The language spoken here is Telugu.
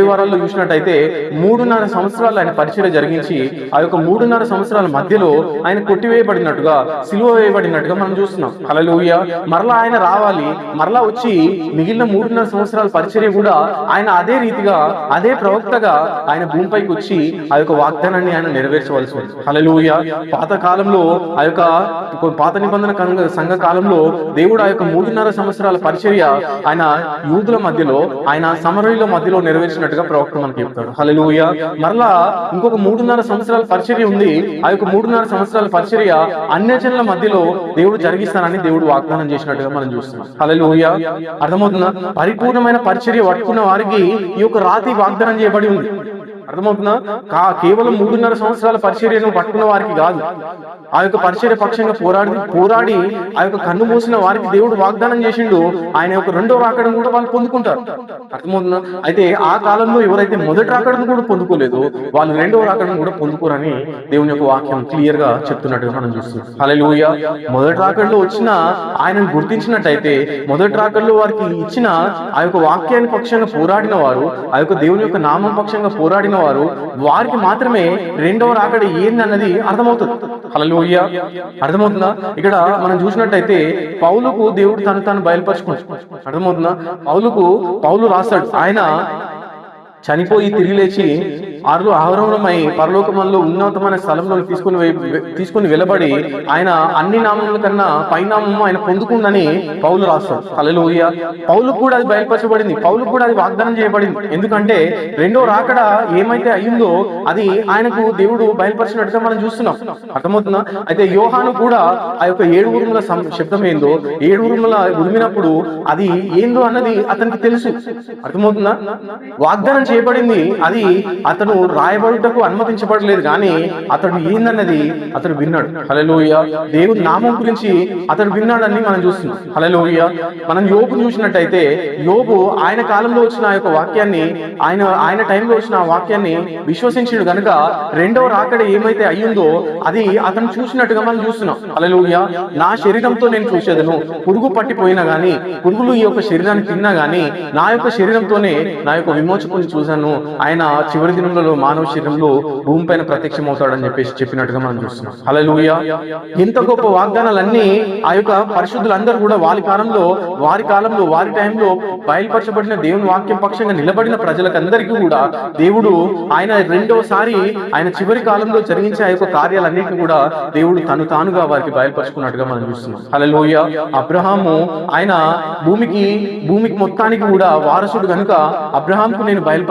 వారాల్లో చూసినట్టయితే 3.5 సంవత్సరాలు ఆయన పరిచర్య జరిగించి ఆ యొక్క 3.5 సంవత్సరాల మధ్యలో ఆయన కొట్టివేయబడినట్టుగా, సిలువ వేయబడినట్టుగా మనం చూస్తున్నాం. హల్లెలూయా. మరలా ఆయన రావాలి, మరలా వచ్చి మిగిలిన 3.5 సంవత్సరాల పరిచర్య కూడా ఆయన అదే రీతిగా, అదే ప్రవక్తగా ఆయన భూమిపైకి వచ్చి ఆ యొక్క వాగ్దానాన్ని ఆయన నెరవేర్చవలసి ఉంది. హల్లెలూయా. పాత కాలంలో ఆ యొక్క పాత నిబంధన సంఘ కాలంలో దేవుడు ఆ యొక్క 3.5 సంవత్సరాల పరిచర్య ఆయన యూదుల మధ్యలో, ఆయన సమరయుల మధ్యలో నెరవేర్చినట్టుగా ప్రవక్త మనకి చెప్తాడు. హల్లెలూయా. మరలా ఇంకొక 3.5 సంవత్సరాల పరిచర్య ఉంది. ఆ యొక్క 3.5 సంవత్సరాల పరిచర్య అన్యజనుల మధ్యలో దేవుడు జరిగిస్తానని దేవుడు వాగ్దానం చేసినట్టుగా మనం చూస్తున్నాం. హల్లెలూయా. అర్థమవుతుందా? పరిపూర్ణమైన పరిచర్య పట్టుకున్న వారికి ఈ యొక్క రాతి వాగ్దానం చేయబడి ఉంది. అర్థమవుతుందా? కేవలం 3.5 సంవత్సరాల పరిచర్యను పట్టుకున్న వారికి కాదు, ఆ యొక్క పరిచర్య పక్షంగా పోరాడి ఆ యొక్క కన్ను మూసిన వారికి దేవుడు వాగ్దానం చేసిండు ఆయన యొక్క రెండో రాకడం కూడా వాళ్ళు పొందుకుంటారు. అర్థమవుతుందా? అయితే ఆ కాలంలో ఎవరైతే మొదటి రాకడం కూడా పొందుకోలేదు, వాళ్ళు రెండవ రాకడం కూడా పొందుకోరని దేవుని యొక్క వాక్యం క్లియర్ గా చెప్తున్నట్టుగా మనం చూస్తున్నాం. హల్లెలూయా. మొదటి రాకడలో వచ్చిన ఆయనను గుర్తించినట్టయితే, మొదటి రాకడలో వారికి ఇచ్చిన ఆ యొక్క వాక్యాన్ని పక్షంగా పోరాడిన వారు, ఆ యొక్క దేవుని యొక్క నామం పక్షంగా పోరాడిన వారు, వారికి మాత్రమే రెండవ రాకడ ఏందన్నది అర్థమవుతుంది. హల్లెలూయా. అర్థమవుతుందా? ఇక్కడ మనం చూసినట్టయితే పౌలుకు దేవుడు తను బయలుపరుచుకుంటాడు. అర్థమవుతుందా? పౌలు రాస్తాడు, ఆయన చనిపోయి తిరిగి లేచి ఆహారంలోమై పరలోకమంలో ఉన్నతమైన స్థలంలో తీసుకుని వెలబడి ఆయన అన్ని నామముల కన్నా పైనామము ఆయన పొందుకుందని పౌలు రాస్తాడు. హల్లెలూయా. పౌలుకు కూడా అది బయలుపరచబడింది, పౌలుకు కూడా అది వాగ్దానం చేయబడింది. ఎందుకంటే రెండో రాకడ ఏమైతే అయ్యిందో అది ఆయనకు దేవుడు బయలుపరిచినట్టుగా మనం చూస్తున్నాం. అర్థమవుతుందా? అయితే యోహాను కూడా ఆ యొక్క 7 ఉరుముల శబ్దం ఏందో, 7 ఉరుముల ఉరిమినప్పుడు అది ఏందో అన్నది అతనికి తెలుసు. అర్థమవుతుందా? వాగ్దానం చేయబడింది, అది అతను రాయబడుటకు అనుమతించబడలేదు, కానీ అతడు ఏందన్నది అతడు విన్నాడు. హల్లెలూయా. దేవుని నామం గురించి అతడు విన్నాడని మనం చూస్తున్నాం. హల్లెలూయా. మనం యోబు చూసినట్టయితే, యోబు ఆయన కాలంలో వచ్చిన ఆ యొక్క వాక్యాన్ని, ఆయన టైంలో వచ్చిన ఆ వాక్యాన్ని విశ్వసించాడు గనుక రెండవ రాకడ ఏమైతే అయ్యిందో అది అతను చూసినట్టుగా మనం చూస్తున్నాం. హల్లెలూయా. నా శరీరంతో నేను చూసేదను, పురుగు పట్టిపోయినా గానీ, పురుగులు ఈ యొక్క శరీరాన్ని తిన్నా గానీ నా యొక్క శరీరంతోనే నా యొక్క విమోచకుని చూశాను, ఆయన చివరి దినంలో మానవ శరీరంలో భూమి పైన ప్రత్యక్షమవుతాడని చెప్పినట్టుగా మనం చూస్తున్నాం. హల్లెలూయా. ఎంత గొప్ప వాగ్దానాలన్నీ ఆ యొక్క పరిశుద్ధులందరూ కూడా వారి కాలంలో వారి టైంలో బయలుపరచబడిన దేవుని వాక్యం పక్షంగా నిలబడిన ప్రజలకందరికీ కూడా దేవుడు ఆయన రెండవసారి ఆయన చివరి కాలంలో జరిగించే ఆ యొక్క కార్యాలన్నింటినీ కూడా దేవుడు తానుగా వారికి బయలుపరుచుకున్నట్టుగా మనం చూస్తున్నాం. హల్లెలూయా. అబ్రహాము ఆయన భూమికి మొత్తానికి కూడా వారసుడు కనుక అబ్రహాంకు నేను బయలుపరిచి